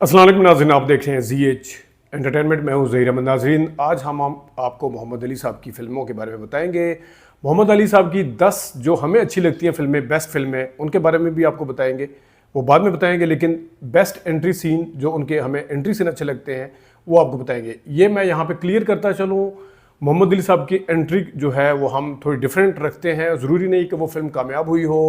अस्सलाम वालेकुम नाज़रीन, आप देख रहे हैं ZH एंटरटेनमेंट। मैं हूं ज़हीर अहमद। नाज़रीन, आज हम आपको मोहम्मद अली साहब की फ़िल्मों के बारे में बताएंगे। मोहम्मद अली साहब की 10 जो हमें अच्छी लगती हैं फ़िल्में, बेस्ट फ़िल्में, उनके बारे में भी आपको बताएंगे। वो बाद में बताएंगे, लेकिन बेस्ट एंट्री सीन जो उनके हमें एंट्री सीन अच्छे लगते हैं वो आपको बताएंगे। ये मैं यहाँ पर क्लियर करता चलूँ, मोहम्मद अली साहब की एंट्री जो है वो हम थोड़ी डिफरेंट रखते हैं। ज़रूरी नहीं कि वो फ़िल्म कामयाब हुई हो,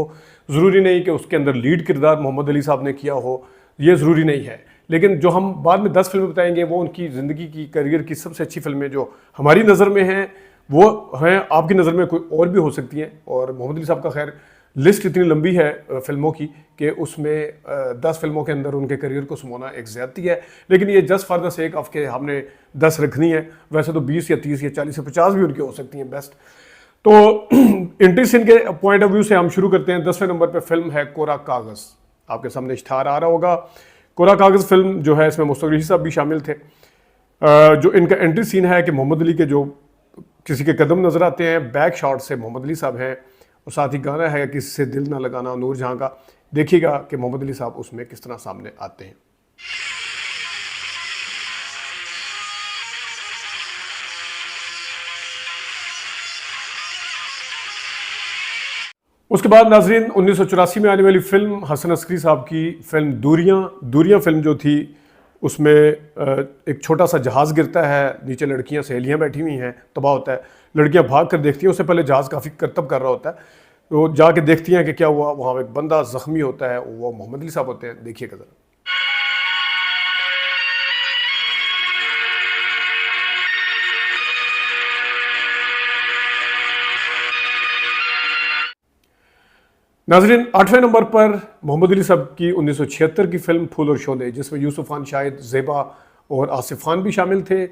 ज़रूरी नहीं कि उसके अंदर लीड किरदार मोहम्मद अली साहब ने किया हो, ये ज़रूरी नहीं है। लेकिन जो हम बाद में 10 फिल्में बताएंगे वो उनकी ज़िंदगी की, करियर की सबसे अच्छी फिल्में जो हमारी नज़र में हैं, वो हैं आपकी नज़र में कोई और भी हो सकती हैं। और मोहम्मद अली साहब का खैर लिस्ट इतनी लंबी है फिल्मों की कि उसमें 10 फिल्मों के अंदर उनके करियर को समाना एक ज़्यादती है। लेकिन ये just for the sake of के हमने 10 रखनी है। वैसे तो 20 या 30 या 40 या 50 भी उनकी हो सकती हैं बेस्ट। तो एंट्री सीन के पॉइंट ऑफ व्यू से हम शुरू करते हैं। 10वें नंबर पर फिल्म है कोरा कागज़। आपके सामने इश्तिहार आ रहा होगा। कोरा कागज़ फिल्म जो है, इसमें मुस्तफ़ा कुरैशी साहब भी शामिल थे। जो इनका एंट्री सीन है कि मोहम्मद अली के जो किसी के कदम नज़र आते हैं, बैक शॉट से मोहम्मद अली साहब हैं, और साथ ही गाना है किसी से दिल ना लगाना नूर जहाँ का। देखिएगा कि मोहम्मद अली साहब उसमें किस तरह सामने आते हैं। उसके बाद नाजरीन 1984 में आने वाली फिल्म हसन अस्करी साहब की फिल्म दूरियां फिल्म जो थी, उसमें एक छोटा सा जहाज़ गिरता है, नीचे लड़कियां सहेलियां बैठी हुई हैं, तबाह होता है। लड़कियां भाग कर देखती हैं, उससे पहले जहाज़ काफ़ी करतब कर रहा होता है, तो जाके देखती हैं कि क्या हुआ। वहाँ एक बंदा ज़ख्मी होता है, वो मोहम्मद अली साहब होते हैं। देखिएगा ज़रा। नाजरीन 8वें नंबर पर मोहम्मद अली साहब की 1976 की फिल्म फूल और शोले, जिसमें यूसुफ खान, शाहिद, ज़ेबा और आसिफ खान भी शामिल थे।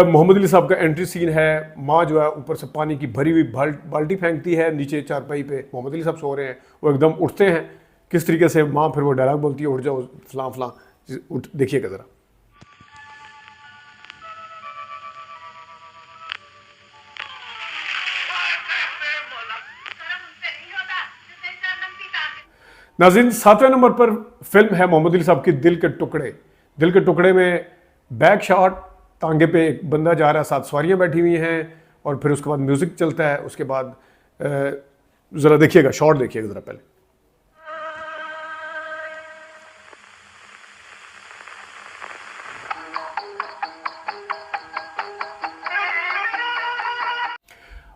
मोहम्मद अली साहब का एंट्री सीन है, माँ जो है ऊपर से पानी की भरी हुई बाल्टी फेंकती है, नीचे चारपाई पे मोहम्मद अली साहब सो रहे हैं, वो एकदम उठते हैं। किस तरीके से माँ फिर वो डायलॉग बोलती है, उठ जाओ फलां फलां, उठ। देखिएगा ज़रा। नाज़रीन 7वें नंबर पर फिल्म है मोहम्मद अली साहब की दिल के टुकड़े। दिल के टुकड़े में बैक शॉट, टांगे पे एक बंदा जा रहा है, 7 सवारियां बैठी हुई हैं, और फिर उसके बाद म्यूज़िक चलता है। उसके बाद ज़रा देखिएगा, शॉट देखिएगा ज़रा पहले।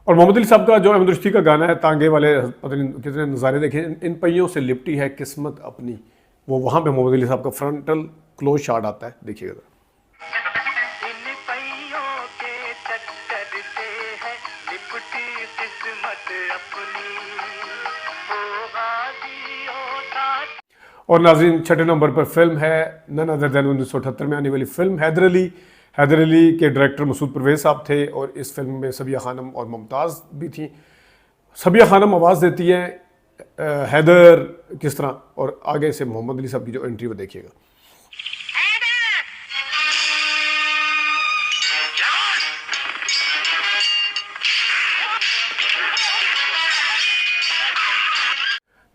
और मोहम्मद अली साहब का जो अहमद रुश्ती का गाना है, तांगे वाले, पता नहीं कितने नज़ारे देखे, इन पहियों से लिपटी है किस्मत अपनी, वो वहाँ पे मोहम्मद अली साहब का फ्रंटल क्लोज शॉट आता है। देखिएगा ज़रा। और नाज़रीन 6ठे नंबर पर फिल्म है नन अदर दैन 1978 में आने वाली फिल्म हैदर अली। हैदर अली के डायरेक्टर मसूद परवेज़ साहब थे, और इस फिल्म में सबिया खानम और मुमताज़ भी थी। सबिया खानम आवाज़ देती है हैदर किस तरह, और आगे से मोहम्मद अली साहब की जो एंट्री वो देखिएगा।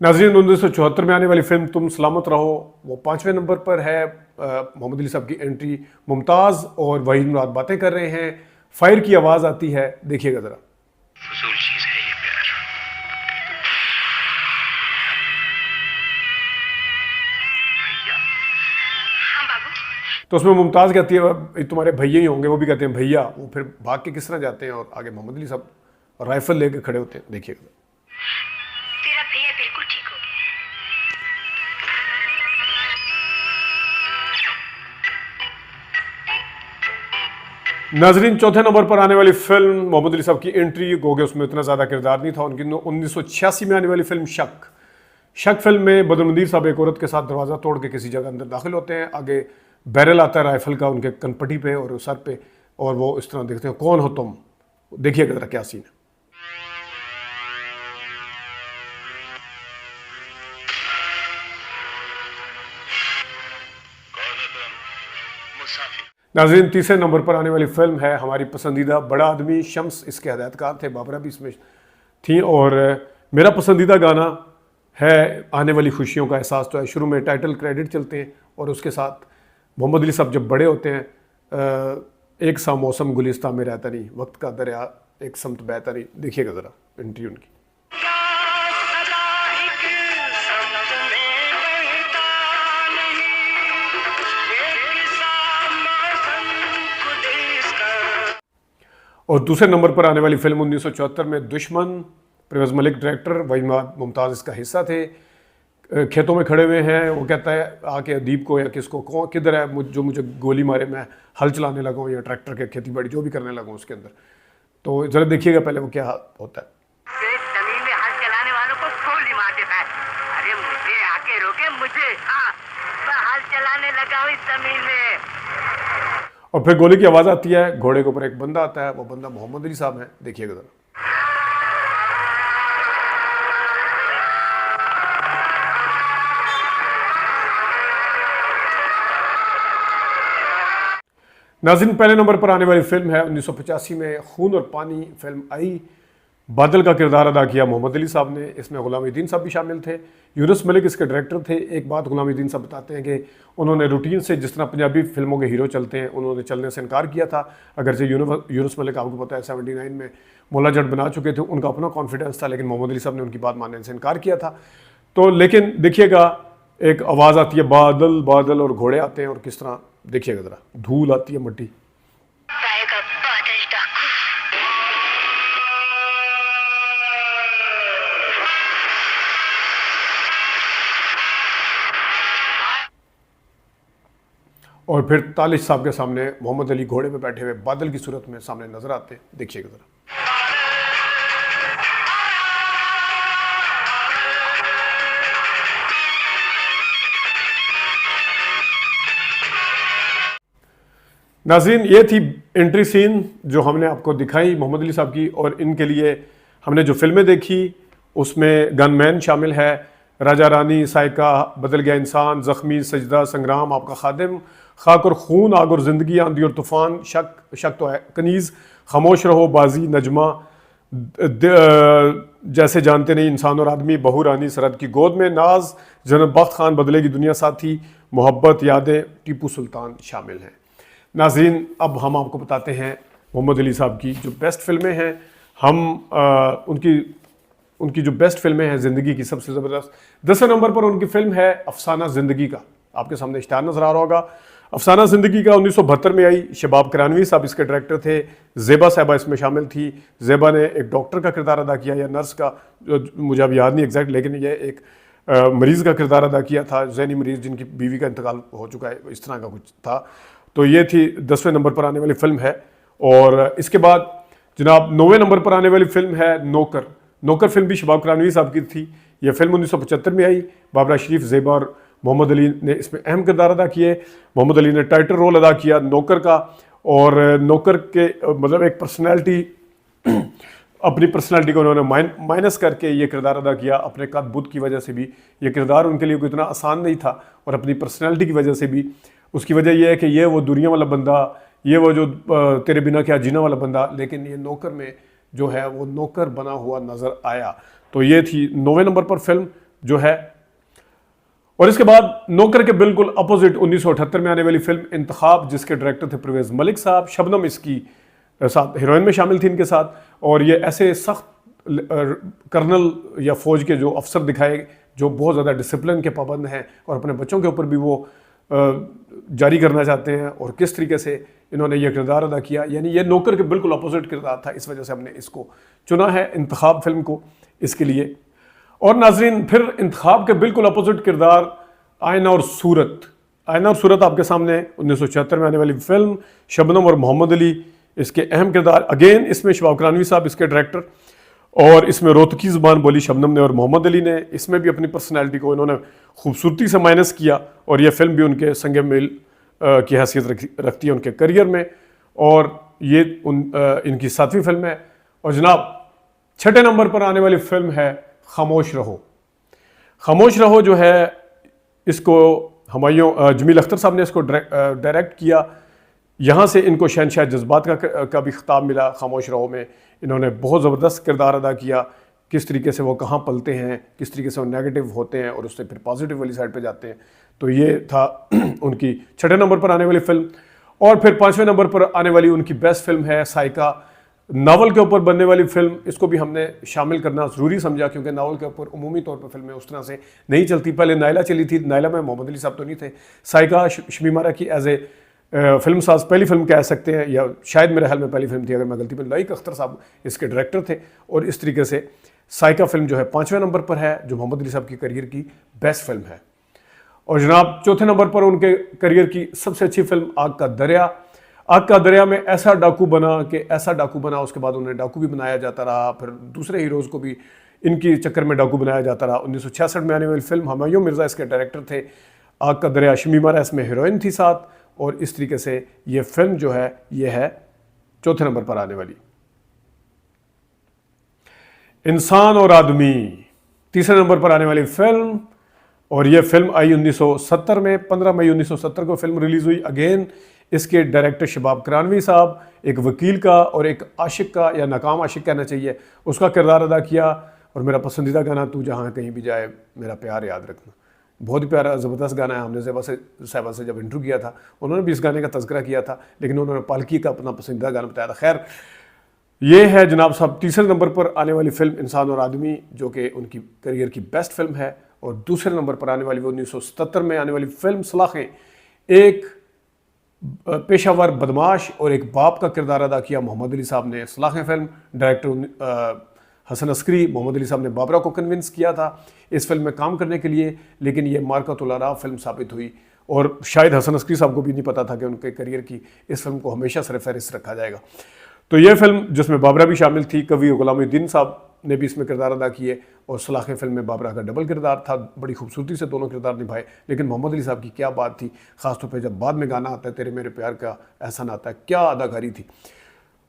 नाज़रीन 1974 में आने वाली फिल्म तुम सलामत रहो, वो 5वें नंबर पर है। मोहम्मद अली साहब की एंट्री, मुमताज़ और वहीद मुराद बातें कर रहे हैं, फायर की आवाज़ आती है। देखिएगा ज़रा। फजूल चीज़ है ये प्यार। भैया। हाँ बाबू। तो उसमें मुमताज़ कहती है तुम्हारे भैया ही होंगे, वो भी कहते हैं भैया। वो फिर भाग के किस तरह जाते हैं, और आगे मोहम्मद अली साहब राइफल लेके खड़े होते हैं। देखिएगा। नाजरीन 4थे नंबर पर आने वाली फिल्म मोहम्मद अली साहब की एंट्री, गोगे उसमें इतना ज़्यादा किरदार नहीं था उनकी। 1986 में आने वाली फिल्म शक फिल्म में बदर मंदीर साहब एक औरत के साथ दरवाज़ा तोड़ के किसी जगह अंदर दाखिल होते हैं। आगे बैरल आता है राइफल का उनके कनपट्टी पे और सर पे, और वो इस तरह देखते हैं, कौन हो तुम। देखिएगा ज़रा क्या सीन है। नाज़रीन 3रे नंबर पर आने वाली फिल्म है हमारी पसंदीदा बड़ा आदमी शम्स। इसके हदायतकार थे बाबरा भी इसमें थी, और मेरा पसंदीदा गाना है आने वाली खुशियों का एहसास तो है। शुरू में टाइटल क्रेडिट चलते हैं और उसके साथ मोहम्मद अली साहब जब बड़े होते हैं, एक सा मौसम गुलिस्तां में रहता नहीं, वक्त का दरिया एक समत बहता नहीं। देखिएगा ज़रा एंट्री उनकी। और दूसरे नंबर पर आने वाली फिल्म 1974 में दुश्मन, परवेज़ मलिक डायरेक्टर, वहीद मुमताज़ इसका हिस्सा थे। खेतों में खड़े हुए हैं, वो कहता है आके अदीब को या किसको, कौन किधर है जो मुझे गोली मारे, मैं हल चलाने लगा हूँ या ट्रैक्टर के खेती बाड़ी जो भी करने लगा हूँ उसके अंदर। तो ज़रा देखिएगा पहले वो क्या होता है। जमीन में हल चलाने वालों को गोली मार देता है। अरे मुझे आके रोके मुझे, हाँ मैं हल चलाने लगा हूँ इस जमीन में। और फिर गोली की आवाज़ आती है, घोड़े के ऊपर एक बंदा आता है, वो बंदा मोहम्मद अली साहब हैं। देखिएगा ज़रा। नाज़रीन, पहले नंबर पर आने वाली फिल्म है 1985 में खून और पानी फिल्म आई। बादल का किरदार अदा किया मोहम्मद अली साहब ने। इसमें गुलामुद्दीन साहब भी शामिल थे, यूनुस मलिक इसके डायरेक्टर थे। एक बात गुलामुद्दीन साहब बताते हैं कि उन्होंने रूटीन से, जिस तरह पंजाबी फिल्मों के हीरो चलते हैं, उन्होंने चलने से इनकार किया था। अगरचे यूनुस मलिक आपको पता है 79 में मौला जट बना चुके थे, उनका अपना कॉन्फिडेंस था, लेकिन मोहम्मद अली साहब ने उनकी बात मानने से इनकार किया था। तो लेकिन देखिएगा, एक आवाज़ आती है, बादल बादल, और घोड़े आते हैं, और किस तरह देखिएगा ज़रा, धूल आती है, मिट्टी। और फिर तालिश साहब के सामने मोहम्मद अली घोड़े पे बैठे हुए बादल की सूरत में सामने नजर आते हैं। देखिएगा जरा। नाज़रीन, ये थी एंट्री सीन जो हमने आपको दिखाई मोहम्मद अली साहब की, और इनके लिए हमने जो फिल्में देखी उसमें गनमैन शामिल है, राजा रानी, साइका, बदल गया इंसान, जख्मी, सजदा, संग्राम, आपका खादिम, खाक और खून, आग और ज़िंदगी, आंधी और तूफ़ान, शक तो है, कनीज़, खामोश रहो, बाजी, नजमा, जैसे जानते नहीं, इंसान और आदमी, बहू रानी, सरहद की गोद में, नाज, जनम बख्त खान, बदलेगी दुनिया साथी, मोहब्बत, यादें, टीपू सुल्तान शामिल हैं। नाज़रीन, अब हम आपको बताते हैं मोहम्मद अली साहब की जो बेस्ट फिल्में हैं। हम उनकी जो बेस्ट फिल्में हैं ज़िंदगी की सबसे ज़बरदस्त। 10वें नंबर पर उनकी फिल्म है अफसाना ज़िंदगी का। आपके सामने इश्तार नज़र आ रहा होगा। अफसाना ज़िंदगी का 1972 में आई। शबाब करानवी साहब इसके डायरेक्टर थे। ज़ेबा साहबा इसमें शामिल थी। ज़ेबा ने एक डॉक्टर का किरदार अदा किया या नर्स का, मुझे अब याद नहीं एग्जैक्ट, लेकिन यह एक मरीज़ का किरदार अदा किया था, ज़हनी मरीज़ जिनकी बीवी का इंतकाल हो चुका है, इस तरह का कुछ था। तो ये थी 10वें नंबर पर आने वाली फिल्म है। और इसके बाद जनाब 9वें नंबर पर आने वाली फिल्म है नौकर। नौकर फिल्म भी शबाब करानवी साहब की थी। यह फिल्म 1975 में आई। बाबरा शरीफ, ज़ेबा और मोहम्मद अली ने इसमें अहम किरदार अदा किए। मोहम्मद अली ने टाइटल रोल अदा किया नौकर का, और नौकर के मतलब एक पर्सनैलिटी अपनी पर्सनैलिटी को उन्होंने माइनस करके ये किरदार अदा किया। अपने कद बुद्ध की वजह से भी ये किरदार उनके लिए कोई इतना आसान नहीं था, और अपनी पर्सनैलिटी की वजह से भी। उसकी वजह यह है कि ये वो दुनिया वाला बंदा, ये वो जो तेरे बिना क्या जीना वाला बंदा, लेकिन ये नौकर में जो है वो नौकर बना हुआ नज़र आया। तो ये थी 9वें नंबर पर फिल्म जो है। और इसके बाद नौकर के बिल्कुल अपोजिट 1978 में आने वाली फिल्म इंतखाब, जिसके डायरेक्टर थे परवेज़ मलिक साहब। शबनम इसकी साथ हीरोइन में शामिल थी इनके साथ। और ये ऐसे सख्त कर्नल या फौज के जो अफसर दिखाए जो बहुत ज़्यादा डिसिप्लिन के पाबंद हैं, और अपने बच्चों के ऊपर भी वो जारी करना चाहते हैं, और किस तरीके से इन्होंने ये किरदार अदा किया। यानी ये नौकर के बिल्कुल अपोजिट किरदार था, इस वजह से हमने इसको चुना है इंतखाब फिल्म को इसके लिए। और नाजरीन, फिर इंतखाब के बिल्कुल अपोजिट किरदार आईना और सूरत। आईना और सूरत आपके सामने 1976 में आने वाली फिल्म। शबनम और मोहम्मद अली इसके अहम किरदार। अगेन इसमें शबाब करानवी साहब इसके डायरेक्टर, और इसमें रोहतकी ज़ुबान बोली शबनम ने और मोहम्मद अली ने। इसमें भी अपनी पर्सनैलिटी को इन्होंने खूबसूरती से माइनस किया, और यह फिल्म भी उनके संग मेल की हैसियत रखती है उनके करियर में। और ये इनकी 7वीं फिल्म है। और जनाब 6ठे नंबर पर आने वाली फिल्म है खामोश रहो। खामोश रहो जो है, इसको जमील अख्तर साहब ने इसको डायरेक्ट किया। यहाँ से इनको शहनशाह जज्बात का भी खिताब मिला। खामोश रहो में इन्होंने बहुत ज़बरदस्त किरदार अदा किया। किस तरीके से वो कहाँ पलते हैं, किस तरीके से वो नेगेटिव होते हैं और उससे फिर पॉजिटिव वाली साइड पे जाते हैं। तो ये था उनकी 6ठे नंबर पर आने वाली फिल्म। और फिर 5वें नंबर पर आने वाली उनकी बेस्ट फिल्म है साइका, नावल के ऊपर बनने वाली फिल्म। इसको भी हमने शामिल करना ज़रूरी समझा क्योंकि नावल के ऊपर उमूमी तौर पर फिल्में उस तरह से नहीं चलती। पहले नायला चली थी, नायला में मोहम्मद अली साहब तो नहीं थे। साइका शमी मारा की एज ए फिल्म साज पहली फिल्म कह सकते हैं, या शायद मेरे ख्याल में पहली फिल्म थी अगर मैं गलती में। लाइक अख्तर साहब इसके डायरेक्टर थे। और इस तरीके से साइका फिल्म जो है 5वें नंबर पर है, जो मोहम्मद अली साहब की करियर की बेस्ट फिल्म है। और जनाब चौथे नंबर पर उनके करियर की सबसे अच्छी फिल्म आग का दरिया। आग का दरिया में ऐसा डाकू बना उसके बाद उन्हें डाकू भी बनाया जाता रहा, फिर दूसरे हीरोज़ को भी इनकी चक्कर में डाकू बनाया जाता रहा। 1966 में आने वाली फिल्म, हुमायूं मिर्ज़ा इसके डायरेक्टर थे। आग का दरिया, शमी मारा इसमें हीरोइन थी साथ। और इस तरीके से ये फिल्म जो है ये है चौथे नंबर पर आने वाली। इंसान और आदमी तीसरे नंबर पर आने वाली फिल्म। और ये फिल्म आई 1970 में, 15 मई 1970 को फिल्म रिलीज हुई। अगेन इसके डायरेक्टर शबाब करानवी साहब एक वकील का और एक आशिक का, या नाकाम आशिक कहना चाहिए, उसका किरदार अदा किया। और मेरा पसंदीदा गाना तू जहाँ कहीं भी जाए मेरा प्यार याद रखना, बहुत ही प्यारा ज़बरदस्त गाना है। हमने साहबा से जब इंटरव्यू किया था उन्होंने भी इस गाने का तज़किरा किया था, लेकिन उन्होंने पालकी का अपना पसंदीदा गाना बताया था। खैर ये है जनाब साहब तीसरे नंबर पर आने वाली फिल्म इंसान और आदमी, जो कि उनकी करियर की बेस्ट फिल्म है। और दूसरे नंबर पर आने वाली वो 1977 में आने वाली फिल्म सलाखें। एक पेशावर बदमाश और एक बाप का किरदार अदा किया मोहम्मद अली साहब ने। सलाखें फिल्म डायरेक्टर हसन अस्करी, मोहम्मद अली साहब ने बाबरा को कन्विंस किया था इस फिल्म में काम करने के लिए, लेकिन ये मार्कतुल आरा फिल्म साबित हुई। और शायद हसन अस्करी साहब को भी नहीं पता था कि उनके करियर की इस फिल्म को हमेशा सरफहरिस्त रखा जाएगा। तो ये फिल्म जिसमें बाबरा भी शामिल थी, कवि गुलामुद्दीन साहब ने भी इसमें किरदार अदा किए। और सलाखें फिल्म में बाबरा का डबल किरदार था, बड़ी खूबसूरती से दोनों किरदार निभाए। लेकिन मोहम्मद अली साहब की क्या बात थी, ख़ासतौर पर जब बाद में गाना आता है तेरे मेरे प्यार का एहसान आता है, क्या अदाकारी थी।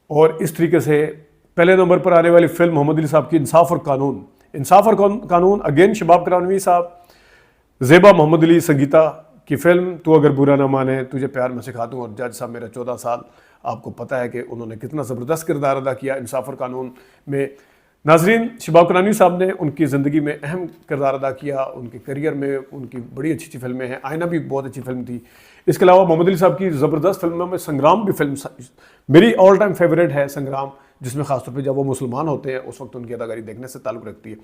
और इस तरीके से पहले नंबर पर आने वाली फिल्म मोहम्मद अली साहब की इंसाफ और कानून। इंसाफ और कानून अगेन शबाब करानवी साहब, ज़ेबा मोहम्मद अली संगीता की फिल्म। तू अगर बुरा ना माने तुझे प्यार में सिखा दूँ और जज साहब मेरा 14 साल। आपको पता है कि उन्होंने कितना ज़बरदस्त किरदार अदा किया इंसाफ और कानून में। नाजरीन, शबाब करानवी साहब ने उनकी ज़िंदगी में अहम किरदार अदा किया, उनके करियर में उनकी बड़ी अच्छी अच्छी फिल्में हैं। आईना भी बहुत अच्छी फिल्म थी। इसके अलावा मोहम्मद अली साहब की ज़बरदस्त फिल्मों में संग्राम भी फिल्म मेरी ऑल टाइम फेवरेट है संग्राम, जिसमें ख़ासतौर पे जब वो मुसलमान होते हैं उस वक्त उनकी अदाकारी देखने से ताल्लुक़ रखती है।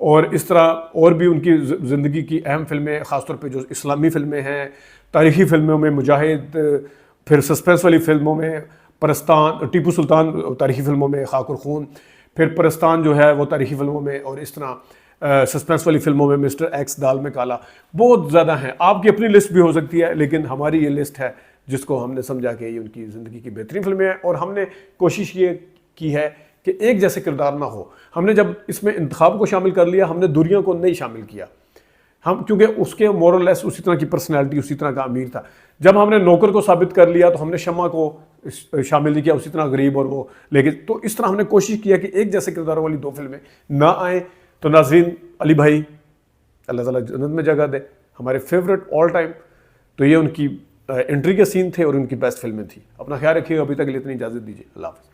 और इस तरह और भी उनकी ज़िंदगी की अहम फिल्में, ख़ासतौर पे जो इस्लामी फ़िल्में हैं, तारीख़ी फ़िल्मों में मुजाहिद, फिर सस्पेंस वाली फ़िल्मों में परस्तान, टीपू सुल्तान तारीख़ी फ़िल्मों में खाक और खून, फिर परस्तान जो है वो तारीख़ी फ़िल्मों में, और इस तरह सस्पेंस वाली फ़िल्मों में मिस्टर एक्स, दाल में काला, बहुत ज़्यादा हैं। आपकी अपनी लिस्ट भी हो सकती है, लेकिन हमारी ये लिस्ट है जिसको हमने समझा कि ये उनकी ज़िंदगी की बेहतरीन फिल्में हैं। और हमने कोशिश ये की है कि एक जैसे किरदार ना हो। हमने जब इसमें इंतखाब को शामिल कर लिया, हमने दुनिया को नहीं शामिल किया। हम क्योंकि उसके मोरलेस उसी तरह की पर्सनैलिटी, उसी तरह का अमीर था। जब हमने नौकर को साबित कर लिया तो हमने शम्मा को शामिल नहीं किया, उसी तरह गरीब और वो। लेकिन तो इस तरह हमने कोशिश किया कि एक जैसे किरदारों वाली दो फिल्में ना आए। तो नाज़रीन, अली भाई अल्लाह ताला जन्नत में जगह दे, हमारे फेवरेट ऑल टाइम। तो ये उनकी एंट्री के सीन थे और उनकी बेस्ट फिल्में थी। अपना ख्याल रखिएगा। अभी तक के लिए इतनी इजाज़त दीजिए। अल्लाह हाफ़िज़।